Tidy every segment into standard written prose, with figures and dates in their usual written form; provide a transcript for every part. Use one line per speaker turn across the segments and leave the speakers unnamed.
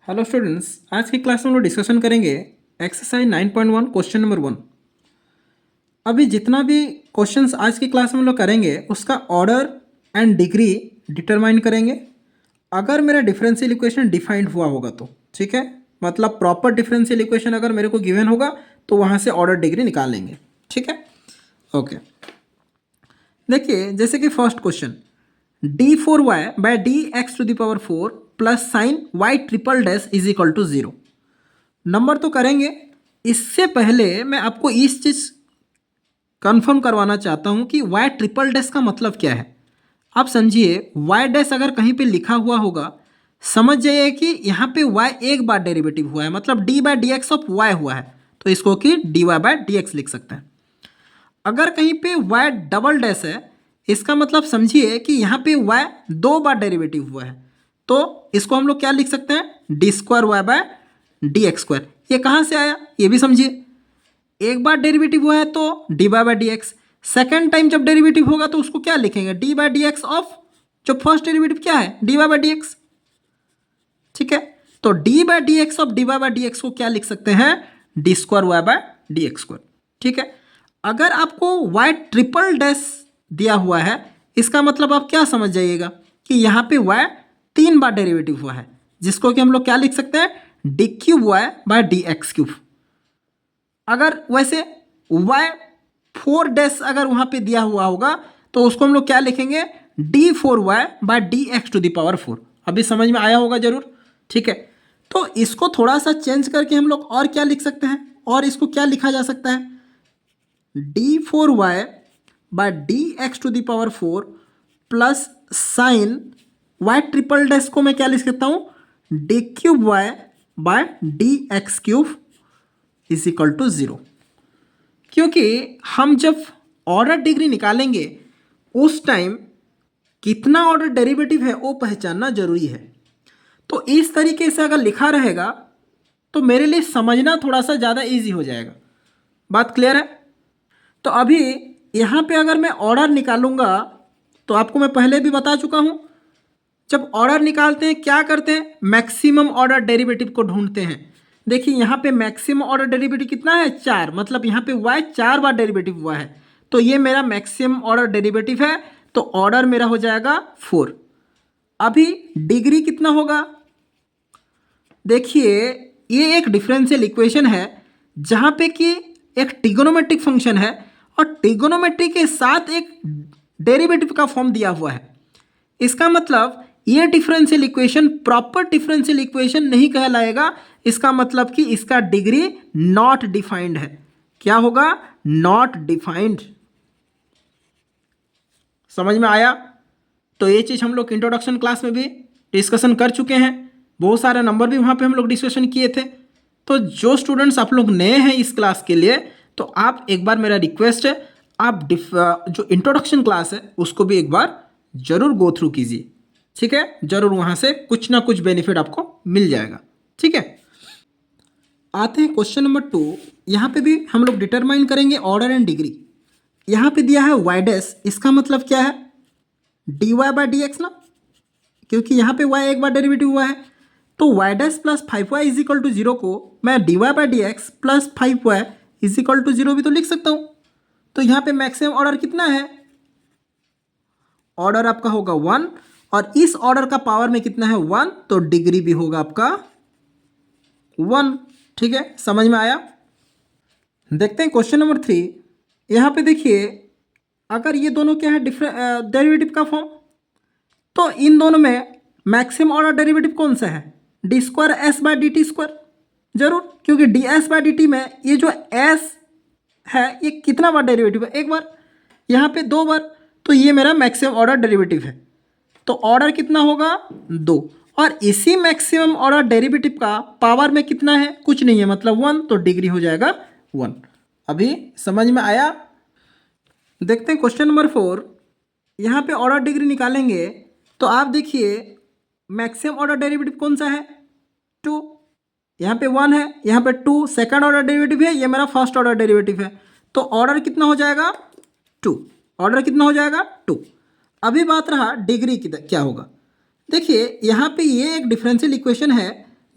Hello students, आज की class में हम लोग डिस्कशन करेंगे एक्सरसाइज 9.1 क्वेश्चन नंबर 1। अभी जितना भी क्वेश्चंस आज की क्लास में हम लोग करेंगे उसका ऑर्डर एंड डिग्री डिटरमाइन करेंगे। अगर मेरा डिफरेंशियल इक्वेशन डिफाइंड हुआ होगा तो ठीक है, मतलब प्रॉपर डिफरेंशियल इक्वेशन अगर मेरे को गिवन होगा तो वहाँ से ऑर्डर डिग्री निकाल लेंगे। ठीक है, ओके। देखिए जैसे कि first question, d4y by D X to the power 4 plus sine Y triple dash is equal to 0। Number तो करेंगे, इससे पहले मैं आपको इस चीज़ कंफर्म करवाना चाहता हूं कि वाई ट्रिपल डैश का मतलब क्या है। आप समझिए, वाई डैश अगर कहीं पे लिखा हुआ होगा, समझ जाइए कि यहाँ पे वाई एक बार डेरिवेटिव हुआ है, मतलब D by D X of Y हुआ है, तो इसको कि D Y by D X लिख सकते हैं। अगर कहीं पे y डबल डैश है, इसका मतलब समझिए कि यहाँ पे y दो बार डेरिवेटिव हुआ है, तो इसको हम लोग क्या लिख सकते हैं, D square Y by D X square. ये कहाँ से आया ये भी समझिए, एक बार डेरिवेटिव हुआ है तो D Y by D X, second time जब डेरिवेटिव होगा तो उसको क्या लिखेंगे, D by D X of जो फर्स्ट डेरिवेटिव क्या है, D Y by D X. ठीक है, तो D by D X of D Y by D X को क्या लिख सकते हैं, D square Y by D X square. ठीक है, अगर आपको y ट्रिपल डैश दिया हुआ है, इसका मतलब आप क्या समझ जाइएगा कि यहाँ पे y तीन बार डेरिवेटिव हुआ है, जिसको कि हम लोग क्या लिख सकते हैं, D cube Y by D X cube. अगर वैसे y फोर डैश अगर वहाँ पे दिया हुआ होगा तो उसको हम लोग क्या लिखेंगे, D four Y by D X to the power 4। अभी समझ में आया होगा जरूर। ठीक है, तो इसको थोड़ा सा चेंज करके हम लोग और क्या लिख सकते हैं, और इसको क्या लिखा जा सकता है, D four Y by D X to the power 4 plus sine Y triple dash को मैं क्या लिख सकता हूँ, D cube Y by D X cube is equal to 0। क्योंकि हम जब ऑर्डर डिग्री निकालेंगे उस टाइम कितना ऑर्डर डेरिवेटिव है वो पहचानना जरूरी है। तो इस तरीके से अगर लिखा रहेगा तो मेरे लिए समझना थोड़ा सा ज़्यादा इजी हो जाएगा। बात क्लियर है? तो अभी यहाँ पे अगर मैं ऑर्डर निकालूंगा तो आपको मैं पहले भी बता चुका हूँ, जब ऑर्डर निकालते हैं क्या करते हैं, मैक्सिमम ऑर्डर डेरिवेटिव को ढूंढते हैं। देखिए यहाँ पे मैक्सिमम ऑर्डर डेरिवेटिव कितना है, 4, मतलब यहाँ पे y 4 बार डेरिवेटिव हुआ है, तो ये मेरा मैक्सिमम ऑर्डर डेरिवेटिव है, तो ऑर्डर मेरा हो जाएगा 4। अभी डिग्री कितना होगा, देखिए ये एक डिफरेंशियल इक्वेशन है जहाँ पे कि एक ट्रिगोनोमेट्रिक फंक्शन है और ट्रिगोनोमेट्री के साथ एक डेरिवेटिव का फॉर्म दिया हुआ है। इसका मतलब ये differential equation proper differential equation नहीं कहलाएगा, इसका मतलब कि इसका डिग्री नॉट डिफाइंड है। क्या होगा, नॉट डिफाइंड। समझ में आया? तो ये चीज़ हम लोग इंट्रोडक्शन क्लास में भी डिस्कशन कर चुके हैं, बहुत सारे नंबर भी वहाँ पे हम लोग डिस्कशन किए थे। तो जो स्टूडेंट्स आप लोग नए हैं इस क्लास के लिए, तो आप एक बार, मेरा रिक्वेस्ट है, आप जो इंट्रोडक्शन क्लास है उसको भी एक बार जरूर गो थ्रू कीजिए। ठीक है, जरूर वहाँ से कुछ ना कुछ बेनिफिट आपको मिल जाएगा। ठीक है, आते हैं क्वेश्चन नंबर 2। यहाँ पे भी हम लोग डिटरमाइन करेंगे ऑर्डर एंड डिग्री। यहाँ पे दिया है वाई डैश, इसका मतलब क्या है, D Y by D X ना, क्योंकि यहाँ पे y एक बार डेरिवेटिव हुआ है, तो Y dash plus 5y is equal to 0 को मैं D Y by D X plus 5y is equal to 0 भी तो लिख सकता हूँ। तो यहाँ पे मैक्सिमम ऑर्डर कितना है, ऑर्डर आपका होगा 1, और इस ऑर्डर का पावर में कितना है 1, तो डिग्री भी होगा आपका 1। ठीक है, समझ में आया? देखते हैं क्वेश्चन नंबर 3। यहाँ पे देखिए, अगर ये दोनों क्या है, डेरिवेटिव का फॉर्म, तो इन दोनों में मैक्सिमम ऑर्डर डेरिवेटिव कौन सा है, D square S by D T square, जरूर, क्योंकि D S by D T में ये जो एस है ये कितना बार डेरिवेटिव है, एक बार, यहाँ पे 2 बार, तो ये मेरा मैक्सिमम ऑर्डर डेरिवेटिव है, तो ऑर्डर कितना होगा 2, और इसी मैक्सिमम ऑर्डर डेरिवेटिव का पावर में कितना है, कुछ नहीं है, मतलब 1, तो डिग्री हो जाएगा 1। अभी समझ में आया? देखते हैं क्वेश्चन नंबर 4। यहाँ पे ऑर्डर डिग्री निकालेंगे तो आप देखिए मैक्सिमम ऑर्डर डेरिवेटिव कौन सा है, 2, यहाँ पे 1 है, यहाँ पे 2 सेकंड ऑर्डर डेरिवेटिव है, ये मेरा फर्स्ट ऑर्डर डेरिवेटिव है, तो ऑर्डर कितना हो जाएगा 2, ऑर्डर कितना हो जाएगा 2। अभी बात रहा डिग्री की क्या होगा। देखिए यहाँ पे ये एक डिफरेंशियल इक्वेशन है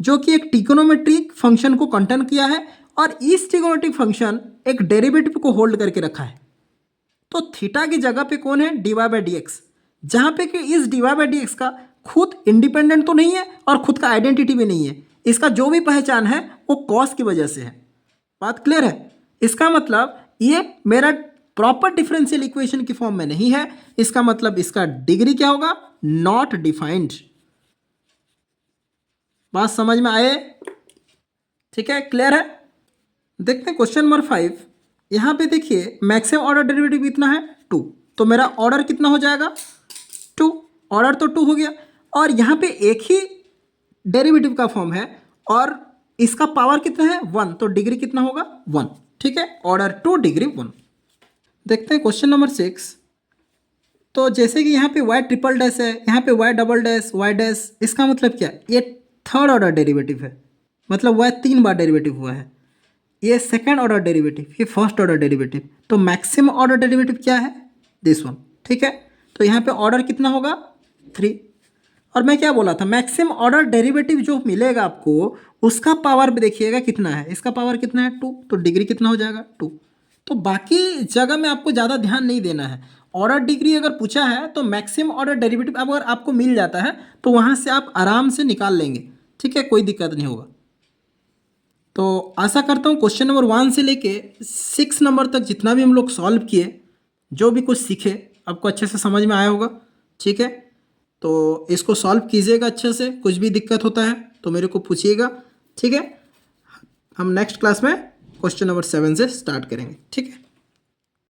जो कि एक ट्रिग्नोमेट्रिक फंक्शन को कंटेन किया है और इस ट्रिग्नोमेट्रिक फंक्शन एक डेरिवेटिव को होल्ड करके रखा है। तो थीटा की जगह पे कौन है, D Y by D X, जहाँ पे कि इस D Y by D X का खुद इंडिपेंडेंट तो नहीं है और खुद का आइडेंटिटी भी नहीं है, इसका जो भी पहचान है वो कॉस की वजह से है। बात क्लियर है? इसका मतलब ये मेरा प्रॉपर डिफरेंशियल इक्वेशन की फॉर्म में नहीं है, इसका मतलब इसका डिग्री क्या होगा, नॉट डिफाइंड। बात समझ में आए? ठीक है, क्लियर है? देखते हैं क्वेश्चन नंबर 5। यहाँ पे देखिए मैक्सिमम ऑर्डर डेरिवेटिव कितना है, 2, तो मेरा ऑर्डर कितना हो जाएगा, 2, ऑर्डर तो 2 हो गया। और यहाँ पे एक ही डेरिवेटिव का फॉर्म है और इसका पावर कितना है, 1, तो डिग्री कितना होगा, 1। ठीक है, ऑर्डर 2 डिग्री 1। देखते हैं क्वेश्चन नंबर 6। तो जैसे कि यहाँ पे y ट्रिपल डैश है, यहाँ पे y double dash, y dash, इसका मतलब क्या, ये थर्ड ऑर्डर डेरिवेटिव है, मतलब y 3 बार डेरिवेटिव हुआ है। ये सेकंड ऑर्डर डेरिवेटिव, ये फर्स्ट ऑर्डर डेरिवेटिव, तो मैक्सिमम ऑर्डर डेरिवेटिव क्या है, दिस वन। ठीक है, तो यहाँ पे ऑर्डर कितना होगा, 3। और मैं क्या बोला था, मैक्सिमम ऑर्डर डेरिवेटिव जो मिलेगा आपको उसका पावर भी देखिएगा कितना है, इसका पावर कितना है, 2, तो डिग्री कितना हो जाएगा, 2। तो बाकी जगह में आपको ज़्यादा ध्यान नहीं देना है। ऑर्डर डिग्री अगर पूछा है तो मैक्सिमम ऑर्डर डेरिवेटिव अगर आपको मिल जाता है तो वहाँ से आप आराम से निकाल लेंगे। ठीक है, कोई दिक्कत नहीं होगा। तो आशा करता हूँ क्वेश्चन नंबर 1 से लेके 6 नंबर तक जितना भी हम लोग सॉल्व किए, जो भी कुछ सीखे, आपको अच्छे से समझ में आया होगा। ठीक है, तो इसको सॉल्व कीजिएगा अच्छे से, कुछ भी दिक्कत होता है तो मेरे को पूछिएगा। ठीक है, हम नेक्स्ट क्लास में क्वेश्चन नंबर 7 से स्टार्ट करेंगे। ठीक है।